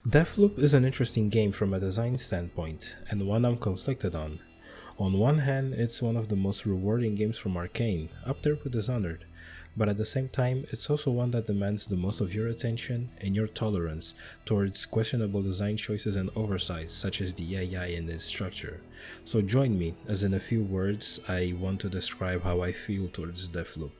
Deathloop is an interesting game from a design standpoint, and one I'm conflicted on. On one hand, it's one of the most rewarding games from Arcane, up there with Dishonored, but at the same time, it's also one that demands the most of your attention and your tolerance towards questionable design choices and oversights such as the AI and its structure. So join me, as in a few words, I want to describe how I feel towards Deathloop.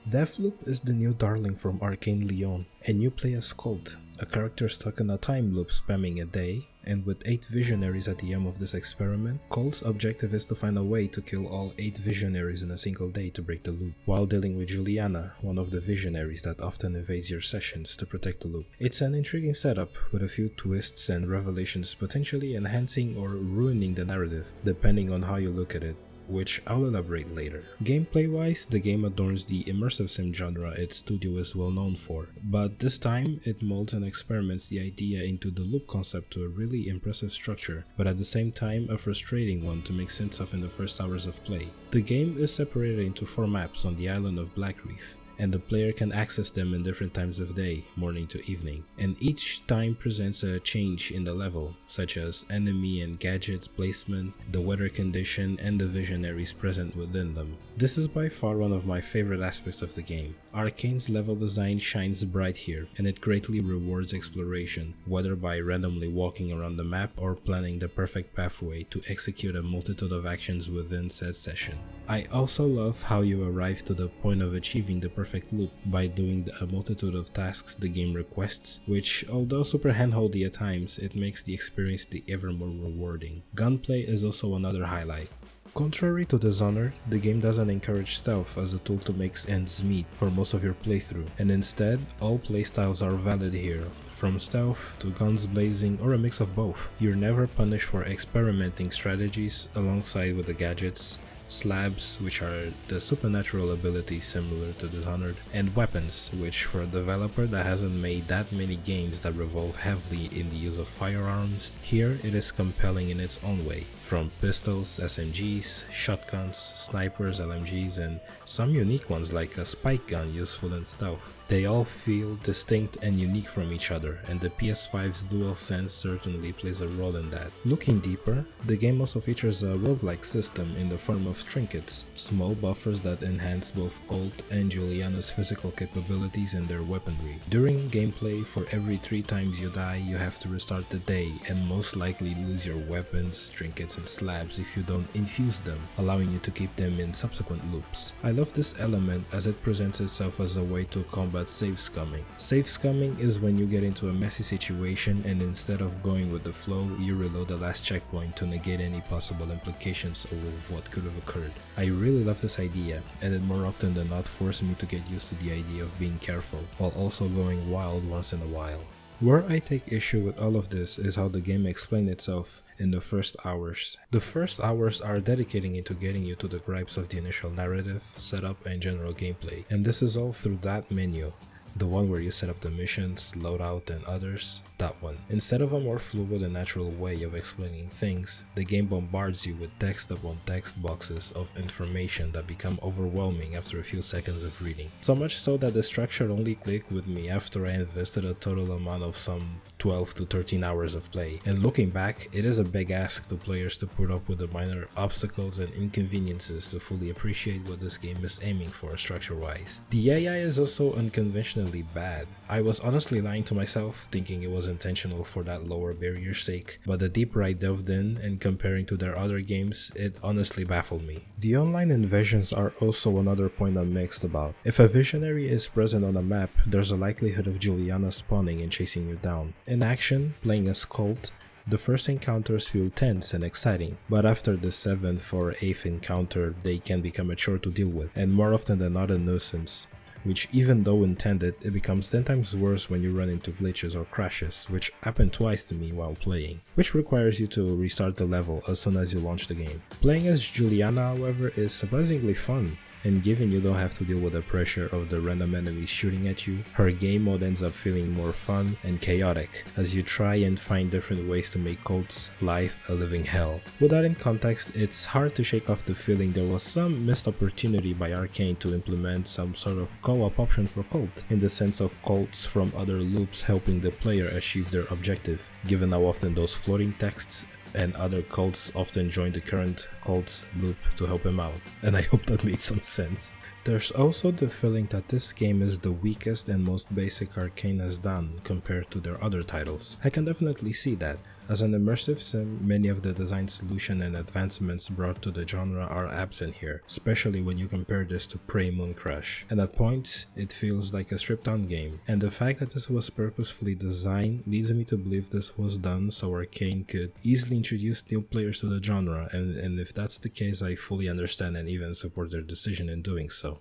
Deathloop is the new darling from Arcane Leon, and you play as Colt, a character stuck in a time loop spanning a day, and with 8 visionaries at the end of this experiment, Colt's objective is to find a way to kill all 8 visionaries in a single day to break the loop, while dealing with Juliana, one of the visionaries that often invades your sessions to protect the loop. It's an intriguing setup, with a few twists and revelations potentially enhancing or ruining the narrative, depending on how you look at it, which I'll elaborate later. Gameplay-wise, the game adorns the immersive sim genre its studio is well known for, but this time it molds and experiments the idea into the loop concept to a really impressive structure, but at the same time a frustrating one to make sense of in the first hours of play. The game is separated into 4 maps on the island of Blackreef, and the player can access them in different times of day, morning to evening, and each time presents a change in the level, such as enemy and gadgets placement, the weather condition, and the visionaries present within them. This is by far one of my favorite aspects of the game. Arcane's level design shines bright here, and it greatly rewards exploration, whether by randomly walking around the map or planning the perfect pathway to execute a multitude of actions within said session. I also love how you arrive to the point of achieving the perfect loop by doing a multitude of tasks the game requests, which, although super handholdy at times, it makes the experience the ever more rewarding. Gunplay is also another highlight. Contrary to Dishonored, the game doesn't encourage stealth as a tool to make ends meet for most of your playthrough, and instead, all playstyles are valid here, from stealth to guns blazing or a mix of both. You're never punished for experimenting strategies alongside with the gadgets, slabs, which are the supernatural abilities similar to Dishonored, and weapons, which for a developer that hasn't made that many games that revolve heavily in the use of firearms, here it is compelling in its own way. From pistols, SMGs, shotguns, snipers, LMGs, and some unique ones like a spike gun useful in stealth. They all feel distinct and unique from each other, and the PS5's DualSense certainly plays a role in that. Looking deeper, the game also features a roguelike system in the form of trinkets, small buffers that enhance both Colt and Juliana's physical capabilities and their weaponry. During gameplay, for every 3 times you die, you have to restart the day and most likely lose your weapons, trinkets, and slabs if you don't infuse them, allowing you to keep them in subsequent loops. I love this element as it presents itself as a way to combat save scumming. Save scumming is when you get into a messy situation and instead of going with the flow, you reload the last checkpoint to negate any possible implications of what could have occurred. I really love this idea, and it more often than not forced me to get used to the idea of being careful, while also going wild once in a while. Where I take issue with all of this is how the game explains itself in the first hours. The first hours are dedicating into getting you to the gripes of the initial narrative, setup, and general gameplay, and this is all through that menu. The one where you set up the missions, loadout, and others, that one. Instead of a more fluid and natural way of explaining things, the game bombards you with text upon text boxes of information that become overwhelming after a few seconds of reading. So much so that the structure only clicked with me after I invested a total amount of some 12 to 13 hours of play. And looking back, it is a big ask to players to put up with the minor obstacles and inconveniences to fully appreciate what this game is aiming for structure-wise. The AI is also unconventional bad. I was honestly lying to myself, thinking it was intentional for that lower barrier's sake, but the deeper I delved in and comparing to their other games, it honestly baffled me. The online invasions are also another point I'm mixed about. If a visionary is present on a map, there's a likelihood of Juliana spawning and chasing you down. In action, playing as Colt, the first encounters feel tense and exciting, but after the 7th or 8th encounter, they can become a chore to deal with, and more often than not a nuisance. Which, even though intended, it becomes 10 times worse when you run into glitches or crashes, which happened twice to me while playing, which requires you to restart the level as soon as you launch the game. Playing as Juliana, however, is surprisingly fun. and given you don't have to deal with the pressure of the random enemies shooting at you, her game mode ends up feeling more fun and chaotic as you try and find different ways to make Colt's life a living hell. With that in context, it's hard to shake off the feeling there was some missed opportunity by Arcane to implement some sort of co-op option for Colt, in the sense of Colts from other loops helping the player achieve their objective, given how often those floating texts and other Colts often join the current Colt's loop to help him out, and I hope that made some sense. There's also the feeling that this game is the weakest and most basic Arcane has done compared to their other titles. I can definitely see that. As an immersive sim, many of the design solution and advancements brought to the genre are absent here, especially when you compare this to Prey Mooncrush, and at points it feels like a stripped down game, and the fact that this was purposefully designed leads me to believe this was done so Arcane could easily introduce new players to the genre, and if that's the case, I fully understand and even support their decision in doing so.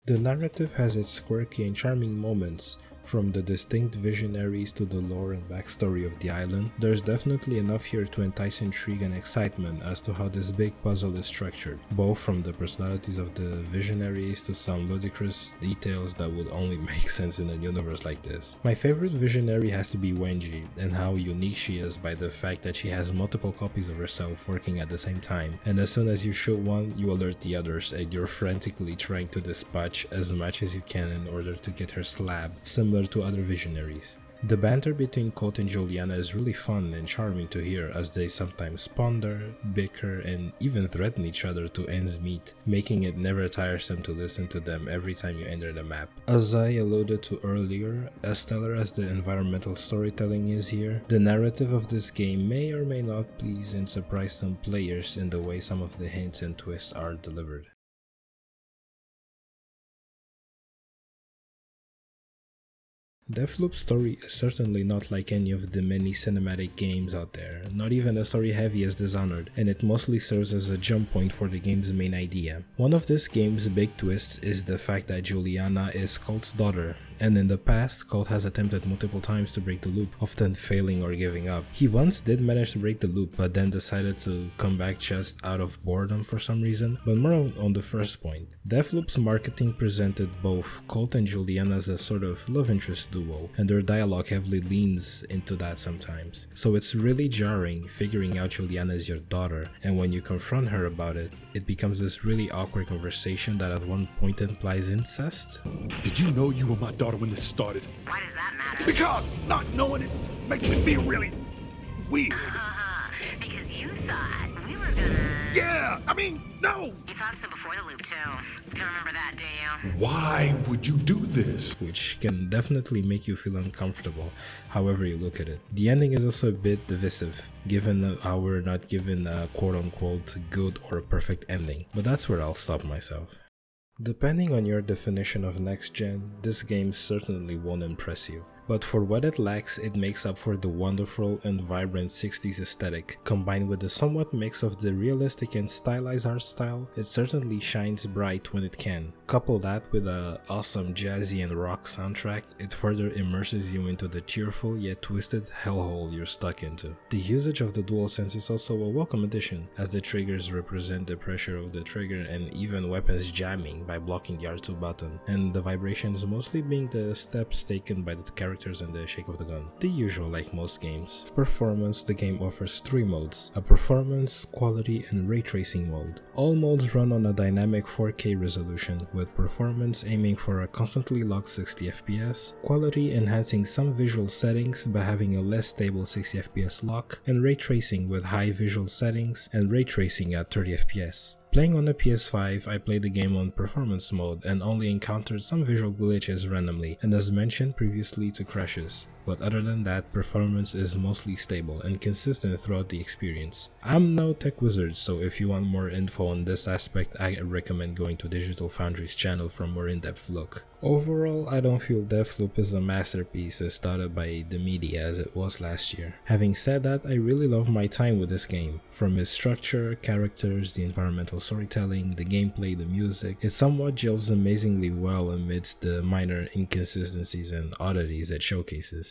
The narrative has its quirky and charming moments. From the distinct visionaries to the lore and backstory of the island, there's definitely enough here to entice intrigue and excitement as to how this big puzzle is structured, both from the personalities of the visionaries to some ludicrous details that would only make sense in a universe like this. My favorite visionary has to be Wenji, and how unique she is by the fact that she has multiple copies of herself working at the same time, and as soon as you shoot one, you alert the others and you're frantically trying to dispatch as much as you can in order to get her slabbed, similar to other visionaries. The banter between Colt and Juliana is really fun and charming to hear as they sometimes ponder, bicker, and even threaten each other to ends meet, making it never tiresome to listen to them every time you enter the map. As I alluded to earlier, as stellar as the environmental storytelling is here, the narrative of this game may or may not please and surprise some players in the way some of the hints and twists are delivered. Deathloop's story is certainly not like any of the many cinematic games out there, not even as story heavy as Dishonored, and it mostly serves as a jump point for the game's main idea. One of this game's big twists is the fact that Juliana is Colt's daughter, and in the past, Colt has attempted multiple times to break the loop, often failing or giving up. He once did manage to break the loop, but then decided to come back just out of boredom for some reason. But more on the first point. Deathloop's marketing presented both Colt and Juliana as a sort of love interest duo, and their dialogue heavily leans into that sometimes. So it's really jarring figuring out Juliana is your daughter, and when you confront her about it, it becomes this really awkward conversation that at one point implies incest. Did you know you were my daughter when this started? Why does that matter? Because not knowing it makes me feel really weird. Because you thought we were gonna... Yeah, I mean, no. You thought so before the loop, too. Don't remember that, do you? Why would you do this? Which can definitely make you feel uncomfortable, however you look at it. The ending is also a bit divisive, given how we're not given a quote-unquote good or perfect ending, but that's where I'll stop myself. Depending on your definition of next gen, this game certainly won't impress you. But for what it lacks, it makes up for the wonderful and vibrant 60s aesthetic. Combined with the somewhat mix of the realistic and stylized art style, it certainly shines bright when it can. Couple that with a awesome jazzy and rock soundtrack, it further immerses you into the cheerful yet twisted hellhole you're stuck into. The usage of the DualSense is also a welcome addition, as the triggers represent the pressure of the trigger and even weapons jamming by blocking the R2 button, and the vibrations mostly being the steps taken by the character and the shake of the gun. The usual like most games. For performance, the game offers 3 modes, a performance, quality, and ray tracing mode. All modes run on a dynamic 4K resolution, with performance aiming for a constantly locked 60 FPS, quality enhancing some visual settings by having a less stable 60 FPS lock, and ray tracing with high visual settings and ray tracing at 30 FPS. Playing on the PS5, I played the game on performance mode and only encountered some visual glitches randomly, and as mentioned previously to crashes, but other than that, performance is mostly stable and consistent throughout the experience. I'm no tech wizard, so if you want more info on this aspect, I recommend going to Digital Foundry's channel for a more in-depth look. Overall, I don't feel Deathloop is a masterpiece as touted by the media as it was last year. Having said that, I really love my time with this game. From its structure, characters, the environmental storytelling, the gameplay, the music, it somewhat gels amazingly well amidst the minor inconsistencies and oddities it showcases.